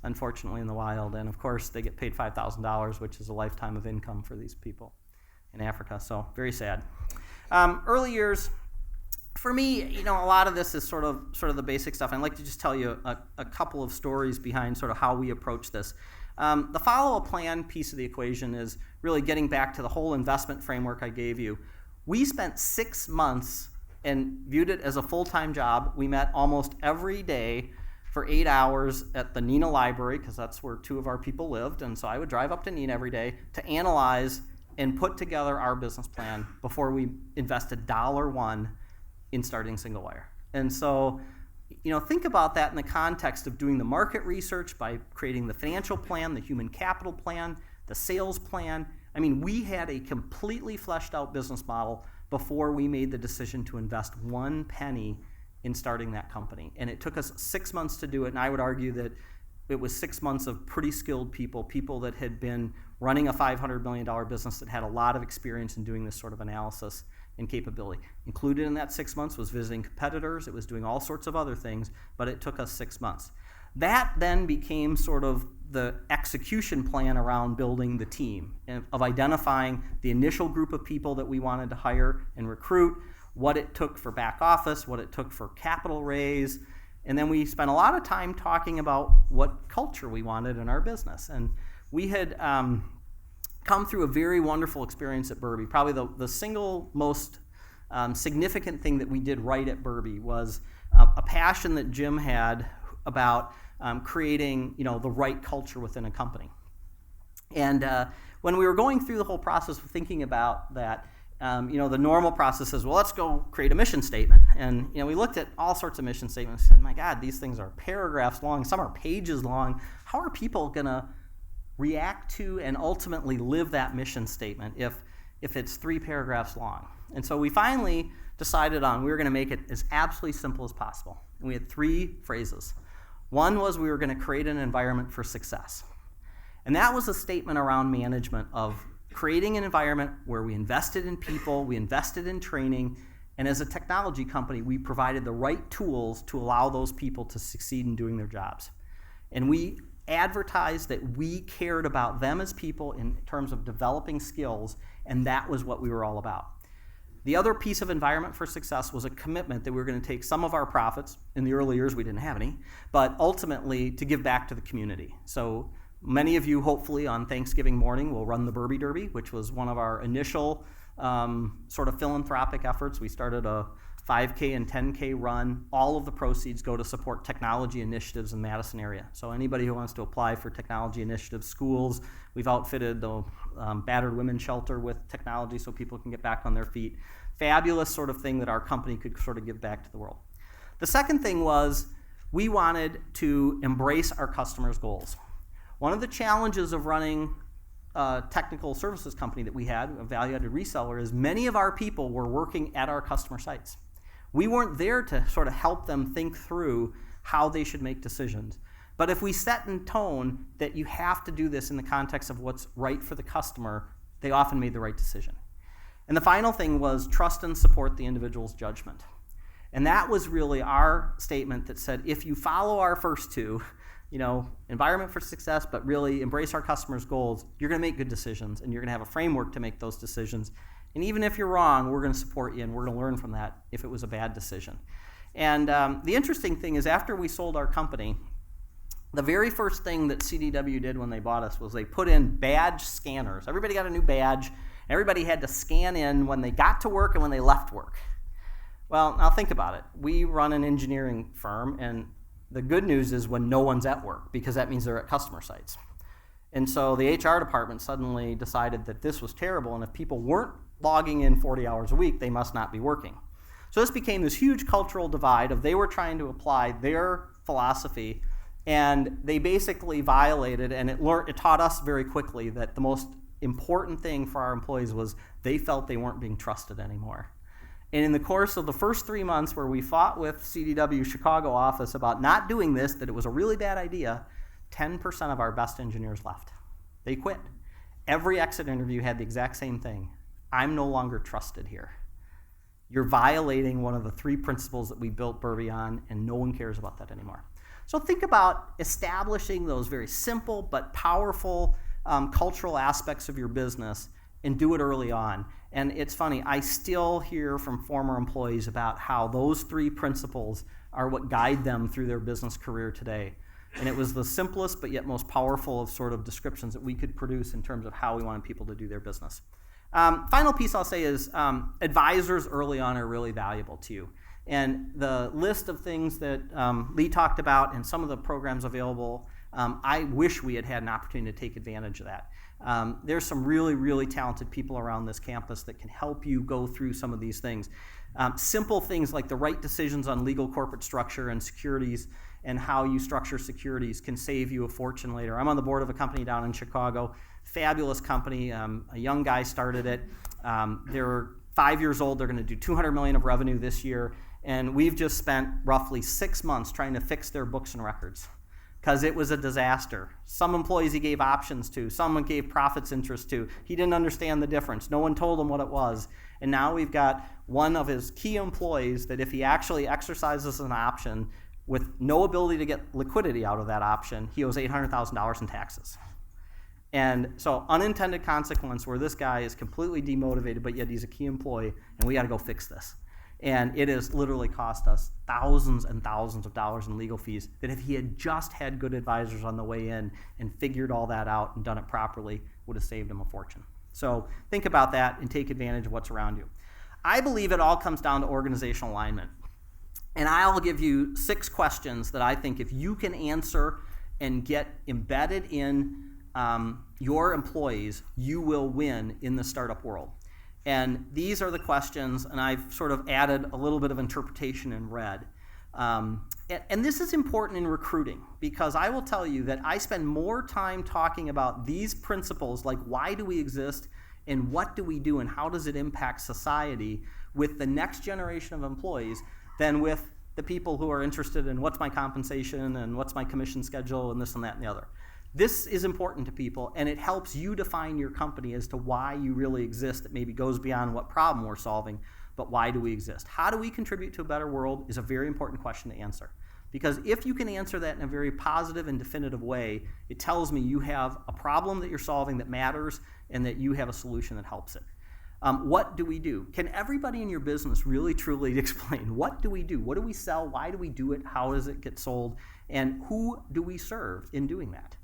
unfortunately, in the wild. And of course, they get paid $5,000, which is a lifetime of income for these people in Africa. So very sad. Early years, for me, a lot of this is sort of the basic stuff. I'd like to just tell you a couple of stories behind sort of how we approach this. The follow a plan piece of the equation is really getting back to the whole investment framework I gave you. We spent 6 months and viewed it as a full-time job. We met almost every day for 8 hours at the Neenah Library, because that's where 2 of our people lived. And so I would drive up to Neenah every day to analyze and put together our business plan before we invested $1 in starting Singlewire. And so, think about that in the context of doing the market research by creating the financial plan, the human capital plan, the sales plan. I mean, we had a completely fleshed out business model before we made the decision to invest 1 penny in starting that company. And it took us 6 months to do it, and I would argue that it was 6 months of pretty skilled people that had been running a $500 million business that had a lot of experience in doing this sort of analysis and capability. Included in that 6 months was visiting competitors, it was doing all sorts of other things, but it took us 6 months. That then became sort of the execution plan around building the team, and of identifying the initial group of people that we wanted to hire and recruit, what it took for back office, what it took for capital raise, and then we spent a lot of time talking about what culture we wanted in our business. And we had come through a very wonderful experience at Berbee. Probably the single most significant thing that we did right at Berbee was a passion that Jim had about creating, the right culture within a company. And when we were going through the whole process of thinking about that, the normal process is, well, let's go create a mission statement. And, we looked at all sorts of mission statements and said, my God, these things are paragraphs long, some are pages long. How are people going to react to and ultimately live that mission statement if it's 3 paragraphs long? And so we finally decided we were going to make it as absolutely simple as possible. And we had 3 phrases. One was we were going to create an environment for success. And that was a statement around management of creating an environment where we invested in people, we invested in training, and as a technology company, we provided the right tools to allow those people to succeed in doing their jobs. And we advertised that we cared about them as people in terms of developing skills, and that was what we were all about. The other piece of environment for success was a commitment that we were going to take some of our profits. In the early years, we didn't have any, but ultimately to give back to the community. So many of you, hopefully, on Thanksgiving morning will run the Berbee Derby, which was one of our initial sort of philanthropic efforts. We started a 5K and 10K run. All of the proceeds go to support technology initiatives in the Madison area. So anybody who wants to apply for technology initiatives, schools, we've outfitted the battered women's shelter with technology so people can get back on their feet. Fabulous sort of thing that our company could sort of give back to the world. The second thing was we wanted to embrace our customers' goals. One of the challenges of running a technical services company that we had, a value-added reseller, is many of our people were working at our customer sites. We weren't there to sort of help them think through how they should make decisions. But if we set in tone that you have to do this in the context of what's right for the customer, they often made the right decision. And the final thing was trust and support the individual's judgment. And that was really our statement that said, if you follow our first 2, environment for success, but really embrace our customers' goals, you're going to make good decisions, and you're going to have a framework to make those decisions. And even if you're wrong, we're going to support you, and we're going to learn from that if it was a bad decision. And the interesting thing is, after we sold our company, the very first thing that CDW did when they bought us was they put in badge scanners. Everybody got a new badge. Everybody had to scan in when they got to work and when they left work. Well, now think about it. We run an engineering firm, and The good news is when no one's at work, because that means they're at customer sites. And so the HR department suddenly decided that this was terrible, and if people weren't logging in 40 hours a week, they must not be working. So this became this huge cultural divide of they were trying to apply their philosophy, and they basically violated, and it taught us very quickly that the most important thing for our employees was they felt they weren't being trusted anymore. And in the course of the first 3 months where we fought with CDW Chicago office about not doing this, that it was a really bad idea, 10% of our best engineers left. They quit. Every exit interview had the exact same thing. I'm no longer trusted here. You're violating one of the 3 principles that we built Berbee on, and no one cares about that anymore. So think about establishing those very simple but powerful cultural aspects of your business and do it early on. And it's funny, I still hear from former employees about how those 3 principles are what guide them through their business career today. And it was the simplest but yet most powerful of sort of descriptions that we could produce in terms of how we wanted people to do their business. Final piece I'll say is advisors early on are really valuable to you. And the list of things that Lee talked about and some of the programs available, I wish we had had an opportunity to take advantage of that. There's some really, really talented people around this campus that can help you go through some of these things. Simple things like the right decisions on legal corporate structure and securities and how you structure securities can save you a fortune later. I'm on the board of a company down in Chicago, fabulous company. A young guy started it. They're 5 years old. They're going to do $200 million of revenue this year. And we've just spent roughly 6 months trying to fix their books and records because it was a disaster. Some employees he gave options to. Someone gave profits interest to. He didn't understand the difference. No one told him what it was. And now we've got one of his key employees that if he actually exercises an option with no ability to get liquidity out of that option, he owes $800,000 in taxes. And so unintended consequence where this guy is completely demotivated, but yet he's a key employee, and we got to go fix this. And it has literally cost us thousands and thousands of dollars in legal fees that if he had just had good advisors on the way in and figured all that out and done it properly, would have saved him a fortune. So think about that and take advantage of what's around you. I believe it all comes down to organizational alignment. And I'll give you 6 questions that I think if you can answer and get embedded in your employees, you will win in the startup world. And these are the questions, and I've sort of added a little bit of interpretation in red. And this is important in recruiting because I will tell you that I spend more time talking about these principles, like why do we exist and what do we do and how does it impact society with the next generation of employees than with the people who are interested in what's my compensation and what's my commission schedule and this and that and the other. This is important to people, and it helps you define your company as to why you really exist. That maybe goes beyond what problem we're solving, but why do we exist? How do we contribute to a better world is a very important question to answer. Because if you can answer that in a very positive and definitive way, it tells me you have a problem that you're solving that matters and that you have a solution that helps it. What do we do? Can everybody in your business really truly explain what do we do? What do we sell? Why do we do it? How does it get sold? And who do we serve in doing that?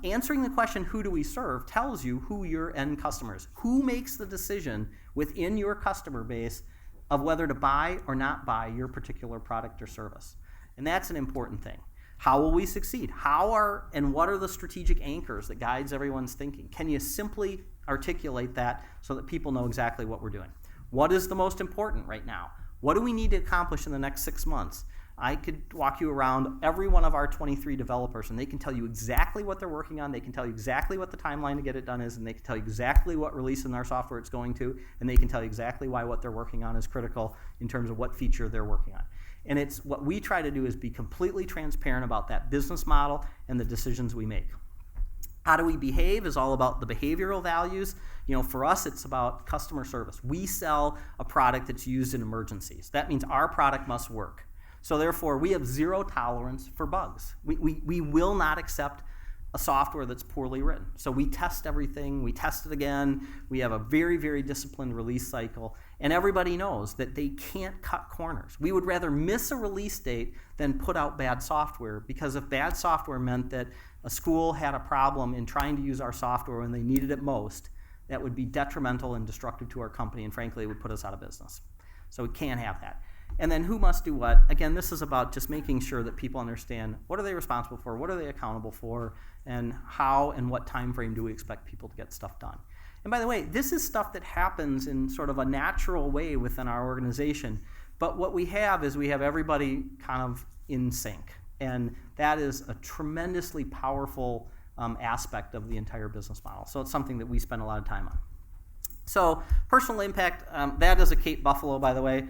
Answering the question, who do we serve, tells you who your end customer is. Who makes the decision within your customer base of whether to buy or not buy your particular product or service? And that's an important thing. How will we succeed? And what are the strategic anchors that guides everyone's thinking? Can you simply articulate that so that people know exactly what we're doing? What is the most important right now? What do we need to accomplish in the next 6 months? I could walk you around every one of our 23 developers, and they can tell you exactly what they're working on. They can tell you exactly what the timeline to get it done is, and they can tell you exactly what release in our software it's going to, and they can tell you exactly why what they're working on is critical in terms of what feature they're working on. And it's what we try to do is be completely transparent about that business model and the decisions we make. How do we behave is all about the behavioral values. For us, it's about customer service. We sell a product that's used in emergencies. That means our product must work. So therefore, we have zero tolerance for bugs. We will not accept a software that's poorly written. So we test everything, we test it again, we have a very, very disciplined release cycle, and everybody knows that they can't cut corners. We would rather miss a release date than put out bad software, because if bad software meant that a school had a problem in trying to use our software when they needed it most, that would be detrimental and destructive to our company, and frankly, it would put us out of business. So we can't have that. And then who must do what? Again, this is about just making sure that people understand what are they responsible for, what are they accountable for, and how and what time frame do we expect people to get stuff done. And by the way, this is stuff that happens in sort of a natural way within our organization. But what we have is we have everybody kind of in sync. And that is a tremendously powerful aspect of the entire business model. So it's something that we spend a lot of time on. So personal impact, that is a Cape buffalo, by the way.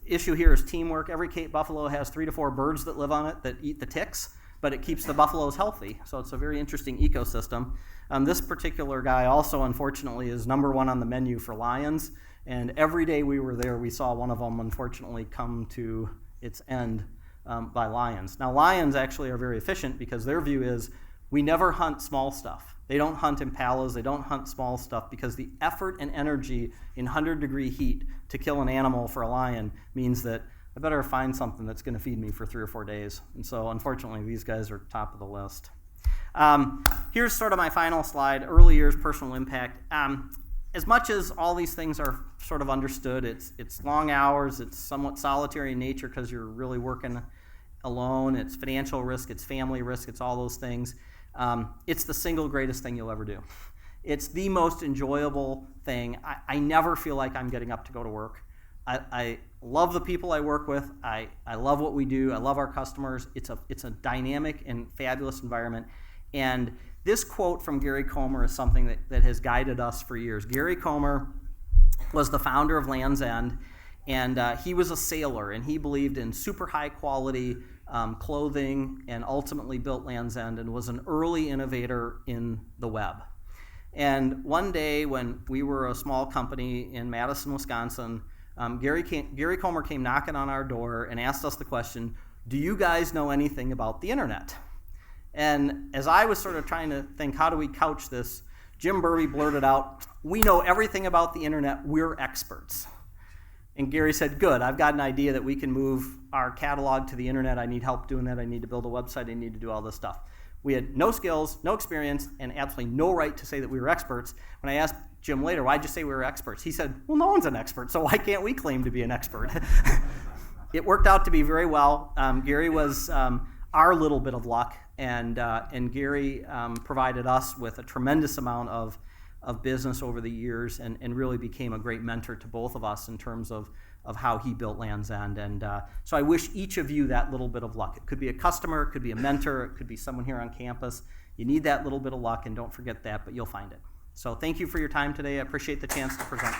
Issue here is teamwork. Every Cape buffalo has 3 to 4 birds that live on it that eat the ticks, but it keeps the buffaloes healthy. So it's a very interesting ecosystem. This particular guy also, unfortunately, is number 1 on the menu for lions. And every day we were there, we saw one of them, unfortunately, come to its end by lions. Now, lions actually are very efficient because their view is we never hunt small stuff. They don't hunt impalas, they don't hunt small stuff because the effort and energy in 100-degree heat to kill an animal for a lion means that I better find something that's going to feed me for 3 or 4 days. And so, unfortunately, these guys are top of the list. Here's sort of my final slide, early years personal impact. As much as all these things are sort of understood, it's long hours, it's somewhat solitary in nature because you're really working alone, it's financial risk, it's family risk, it's all those things. It's the single greatest thing you'll ever do. It's the most enjoyable thing. I never feel like I'm getting up to go to work. I love the people I work with. I love what we do. I love our customers. It's a dynamic and fabulous environment. And this quote from Gary Comer is something that has guided us for years. Gary Comer was the founder of Land's End, and he was a sailor, and he believed in super high quality clothing and ultimately built Land's End and was an early innovator in the web. And one day when we were a small company in Madison, Wisconsin, Gary Comer came knocking on our door and asked us the question, do you guys know anything about the internet? And as I was sort of trying to think, how do we couch this, Jim Berbee blurted out, we know everything about the internet, we're experts. And Gary said, good, I've got an idea that we can move our catalog to the internet. I need help doing that. I need to build a website. I need to do all this stuff. We had no skills, no experience, and absolutely no right to say that we were experts. When I asked Jim later, why'd you say we were experts? He said, well, no one's an expert, so why can't we claim to be an expert? It worked out to be very well. Gary was our little bit of luck, and Gary provided us with a tremendous amount of business over the years and really became a great mentor to both of us in terms of how he built Land's End. And so I wish each of you that little bit of luck. It could be a customer, it could be a mentor, it could be someone here on campus. You need that little bit of luck, and don't forget that, but you'll find it. So thank you for your time today. I appreciate the chance to present.